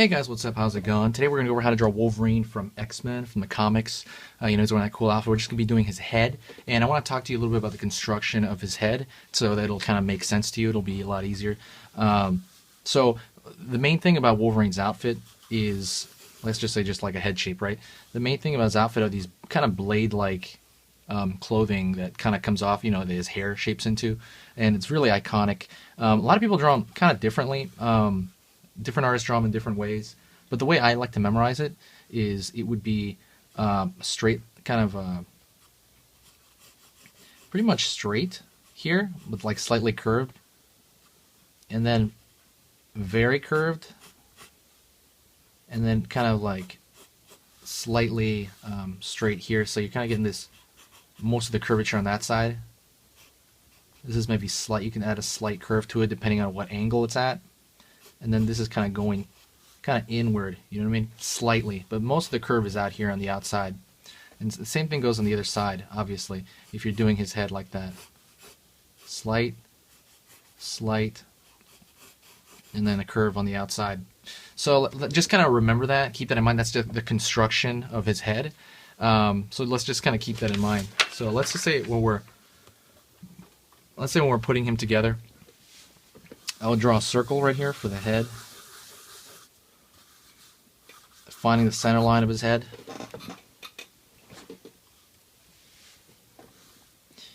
Hey guys, what's up? How's it going? Today we're going to go over how to draw Wolverine from X-Men, from the comics. He's wearing that cool outfit. We're just going to be doing his head. And I want to talk to you a little bit about the construction of his head so that it'll kind of make sense to you. It'll be a lot easier. So the main thing about Wolverine's outfit is, let's just say just like a head shape, right? The main thing about his outfit are these kind of blade-like clothing that kind of comes off, that his hair shapes into. And it's really iconic. A lot of people draw them kind of differently. Different artists draw them in different ways, but the way I like to memorize it is it would be straight, kind of pretty much straight here, with like slightly curved, and then very curved, and then kind of like slightly straight here. So you're kind of getting this, most of the curvature on that side. This is maybe slight. You can add a slight curve to it depending on what angle it's at. And then this is kind of going kind of inward, you know what I mean? Slightly, but most of the curve is out here on the outside. And the same thing goes on the other side, obviously, if you're doing his head like that. Slight, and then a curve on the outside. So just kind of remember that, keep that in mind. That's just the construction of his head. So let's just kind of keep that in mind. So let's just say when we're putting him together, I'll draw a circle right here for the head, finding the center line of his head.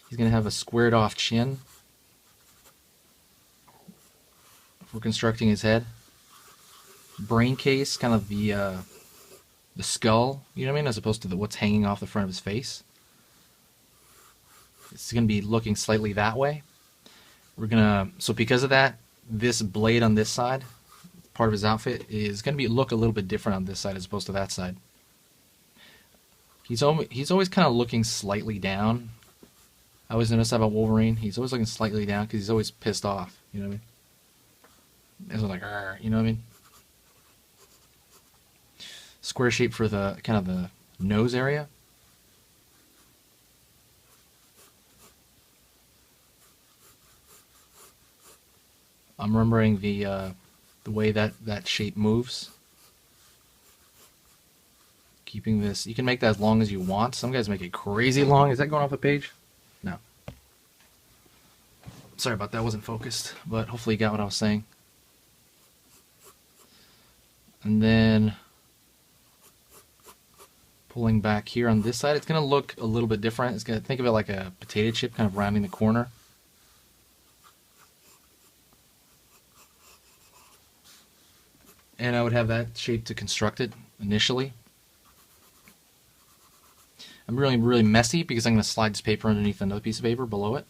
He's going to have a squared off chin if we're constructing his head. Brain case, kind of the skull, you know what I mean, as opposed to what's hanging off the front of his face. It's going to be looking slightly that way. So because of that, this blade on this side, part of his outfit, is going to look a little bit different on this side as opposed to that side. He's always kind of looking slightly down. I always notice that about Wolverine. He's always looking slightly down because he's always pissed off. You know what I mean? It's like, you know what I mean? Square shape for the kind of the nose area. I'm remembering the way that shape moves. Keeping this, you can make that as long as you want. Some guys make it crazy long. Is that going off the page? No. Sorry about that, wasn't focused, but hopefully you got what I was saying. And then pulling back here on this side, it's going to look a little bit different. It's going to, think of it like a potato chip kind of rounding the corner. And I would have that shape to construct it initially. I'm really messy because I'm going to slide this paper underneath another piece of paper below it.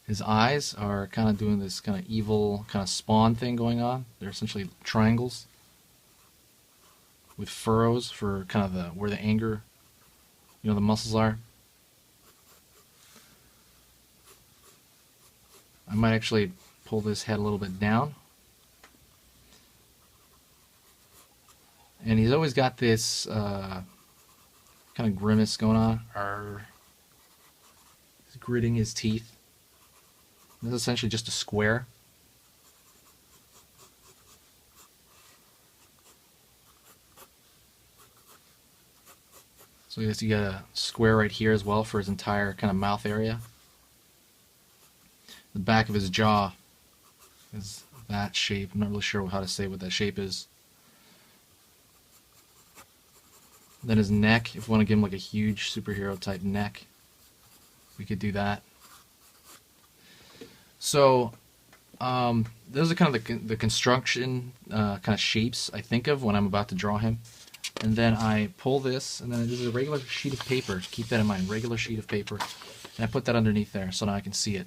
His eyes are kind of doing this kind of evil kind of spawn thing going on. They're essentially triangles with furrows for kind of where the anger, the muscles are. I might actually pull this head a little bit down. And he's always got this kind of grimace going on. He's gritting his teeth. This is essentially just a square. So you got a square right here as well for his entire kind of mouth area. The back of his jaw is that shape. I'm not really sure how to say what that shape is. Then his neck, if we want to give him like a huge superhero type neck, we could do that. So those are kind of the construction kind of shapes I think of when I'm about to draw him. And then I pull this, and then this is a regular sheet of paper. Keep that in mind, regular sheet of paper. And I put that underneath there so now I can see it.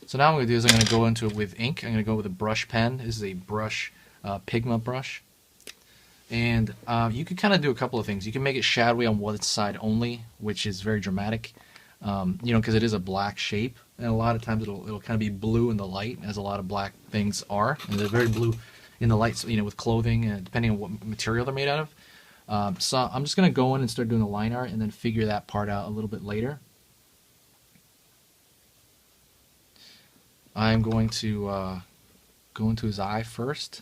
So now what I'm going to do is I'm going to go into it with ink. I'm going to go with a brush pen. This is a brush, Pigma brush. And you can kind of do a couple of things. You can make it shadowy on one side only, which is very dramatic, because it is a black shape. And a lot of times it'll kind of be blue in the light, as a lot of black things are. And they're very blue in the light, so, with clothing, depending on what material they're made out of. So I'm just going to go in and start doing the line art and then figure that part out a little bit later. I'm going to go into his eye first.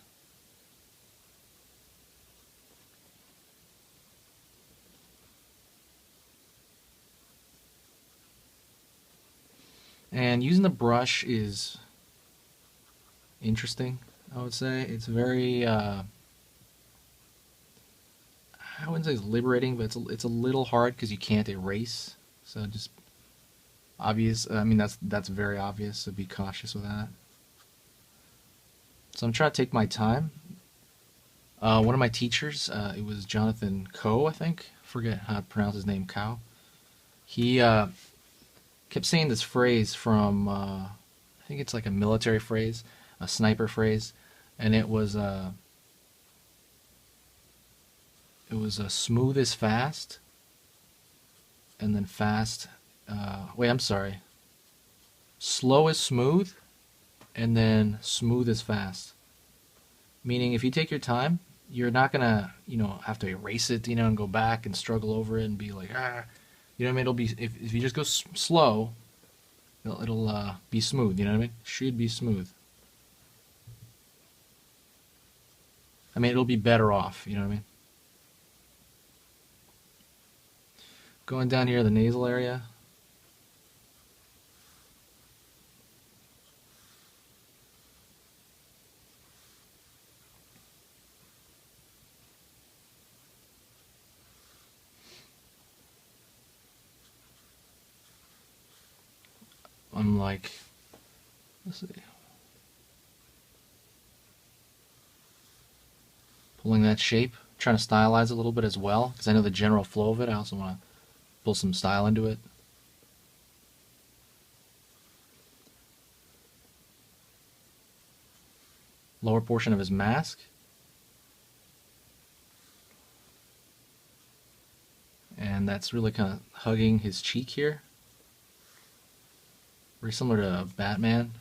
And using the brush is interesting, I would say. It's very, I wouldn't say it's liberating, but it's a little hard because you can't erase. So just obvious. I mean, that's very obvious, so be cautious with that. So I'm trying to take my time. One of my teachers, it was Jonathan Coe, I think. Forget how to pronounce his name, Cow. He kept saying this phrase from, I think it's like a military phrase, a sniper phrase, and it was smooth is fast, and then fast. Wait, I'm sorry. Slow is smooth, and then smooth is fast. Meaning, if you take your time, you're not gonna, have to erase it, and go back and struggle over it and be like, ah, you know what I mean? It'll be if you just go slow, it'll be smooth. You know what I mean? Should be smooth. I mean, it'll be better off. You know what I mean? Going down here, the nasal area. I'm like, let's see, pulling that shape, trying to stylize it a little bit as well, because I know the general flow of it. I also want to pull some style into it. Lower portion of his mask. And that's really kind of hugging his cheek here. Very similar to Batman.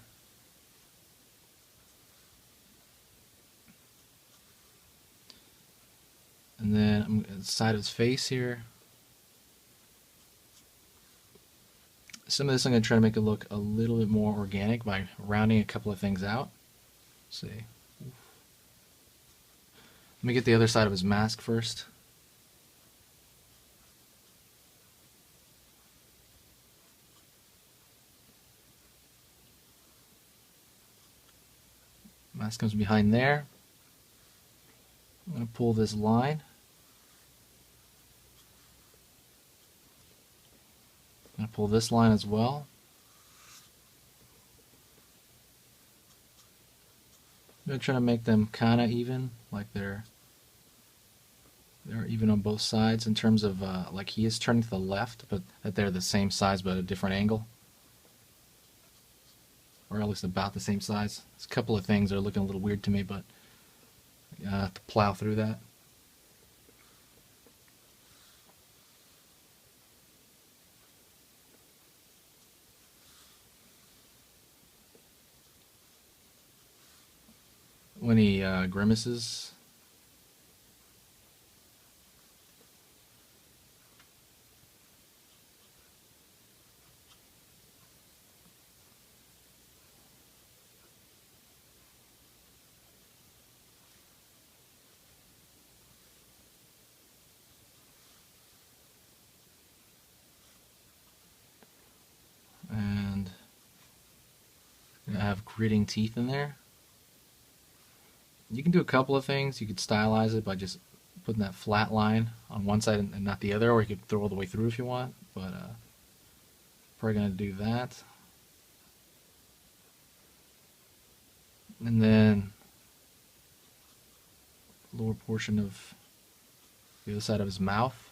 And then I'm the side of his face here. Some of this I'm going to try to make it look a little bit more organic by rounding a couple of things out. Let's see. Let me get the other side of his mask first. Mask comes behind there. I'm going to pull this line. I'm going to pull this line as well. I'm going to try to make them kind of even, like they're even on both sides in terms of like he is turning to the left, but that they're the same size but a different angle. Or at least about the same size. There's a couple of things that are looking a little weird to me, but I have to plow through that. When he grimaces. And I have gritting teeth in there. You can do a couple of things. You could stylize it by just putting that flat line on one side and not the other, or you could throw all the way through if you want, but probably going to do that. And then lower portion of the other side of his mouth.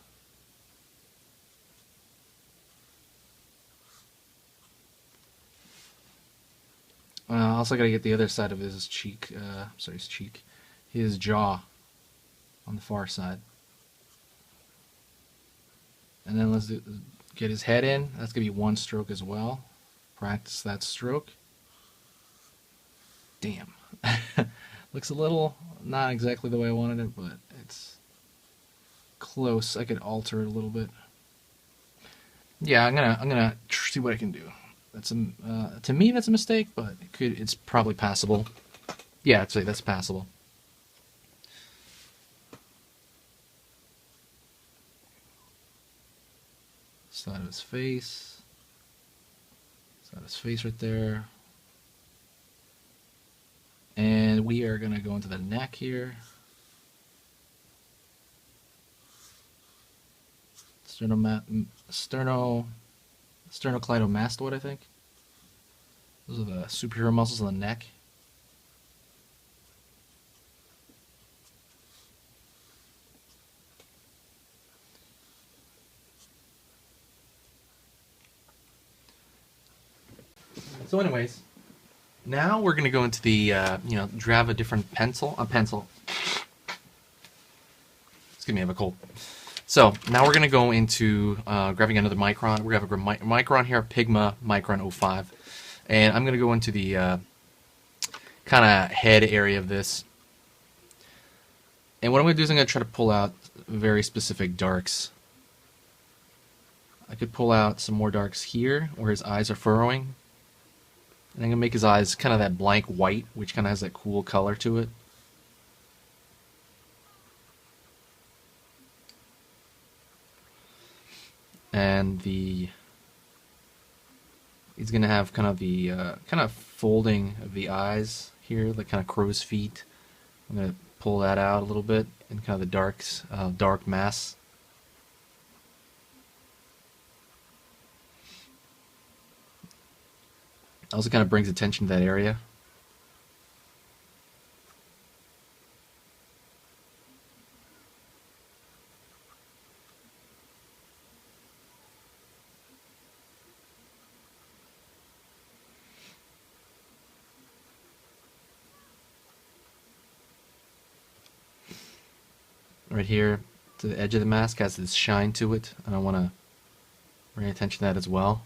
Also got to get the other side of his cheek, his jaw on the far side. And then let's get his head in. That's going to be one stroke as well. Practice that stroke. Damn. Looks a little not exactly the way I wanted it, but it's close. I could alter it a little bit. Yeah, I'm gonna see what I can do. That's to me that's a mistake, but it's probably passable. Yeah, I'd say that's passable. Side of his face, Got his face right there. And we are going to go into the neck here. Sternocleidomastoid, I think. Those are the superior muscles on the neck. So anyways, now we're going to go into the, grab a different pencil. Excuse me, I have a cold. So now we're going to go into grabbing another micron. We're going to have a micron here, Pigma Micron 05. And I'm going to go into the kind of head area of this. And what I'm going to do is I'm going to try to pull out very specific darks. I could pull out some more darks here where his eyes are furrowing. And I'm going to make his eyes kind of that blank white, which kind of has that cool color to it. And he's going to have kind of the kind of folding of the eyes here, like kind of crow's feet. I'm going to pull that out a little bit and kind of the dark mass. Also kind of brings attention to that area. Right here to the edge of the mask has this shine to it, and I want to bring attention to that as well.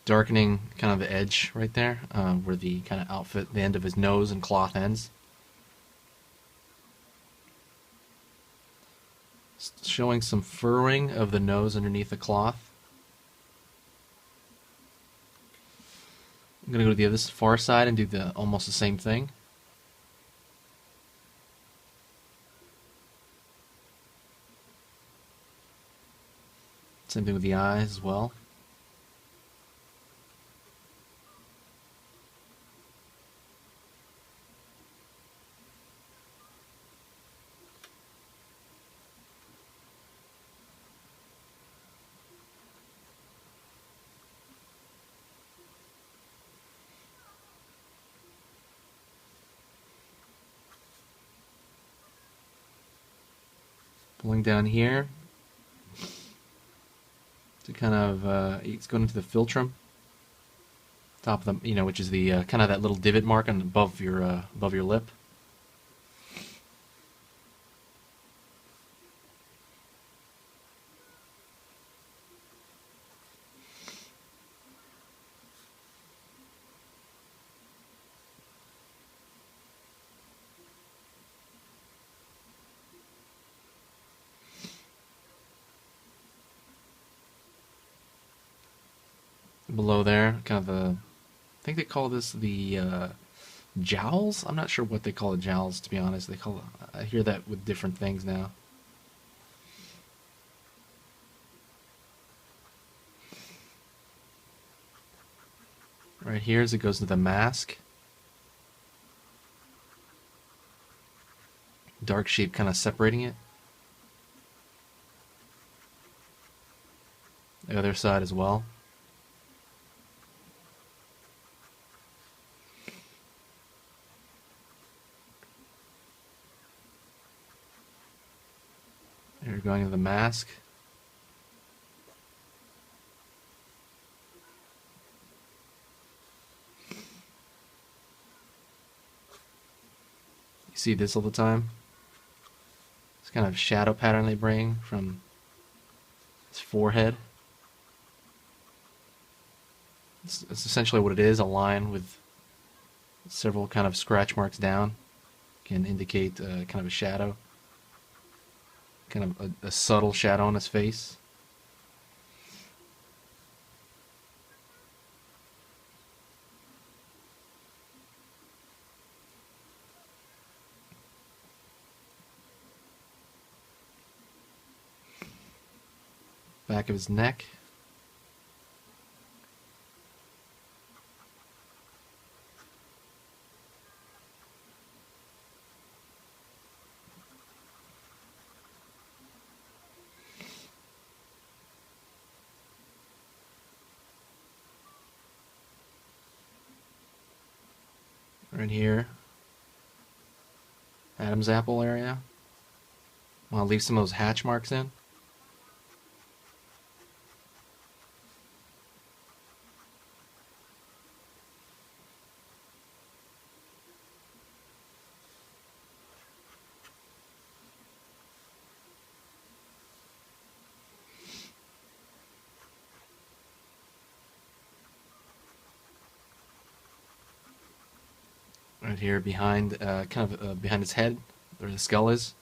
Darkening kind of the edge right there, where the kind of outfit, the end of his nose and cloth ends. Showing some furrowing of the nose underneath the cloth. I'm going to go to the other far side and do almost the same thing. Same thing with the eyes as well. Pulling down here to kind of, it's going into the philtrum, top of the, which is the kind of that little divot mark on above your lip. Below there, kind of I think they call this the jowls. I'm not sure what they call the jowls, to be honest. I hear that with different things now. Right here as it goes to the mask. Dark shape kind of separating it. The other side as well. You're going to the mask. You see this all the time? This kind of shadow pattern they bring from his forehead. It's essentially what it is, a line with several kind of scratch marks down. can indicate kind of a shadow, kind of a subtle shadow on his face. Back of his neck. Right here. Adam's apple area. Want to leave some of those hatch marks in. Right here behind, behind his head, where the skull is.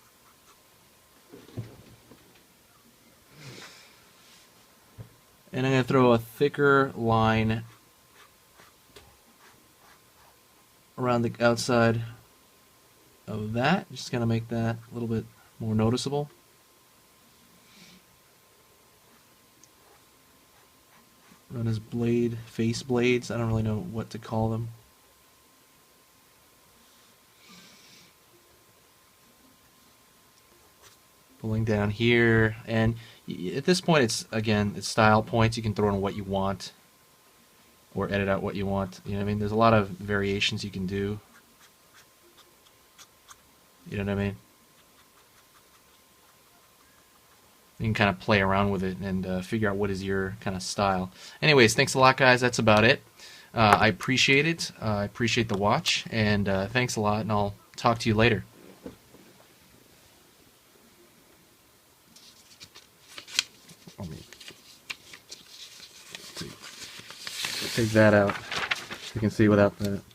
And I'm going to throw a thicker line around the outside of that. Just going to make that a little bit more noticeable. Run his blade, face blades. I don't really know what to call them. Pulling down here, and at this point it's style points. You can throw in what you want or edit out what you want. You know what I mean? There's a lot of variations you can do. You know what I mean? You can kind of play around with it and figure out what is your kind of style. Anyways, thanks a lot, guys. That's about it. I appreciate it. I appreciate the watch, and thanks a lot, and I'll talk to you later. Let me take that out. You can see without that.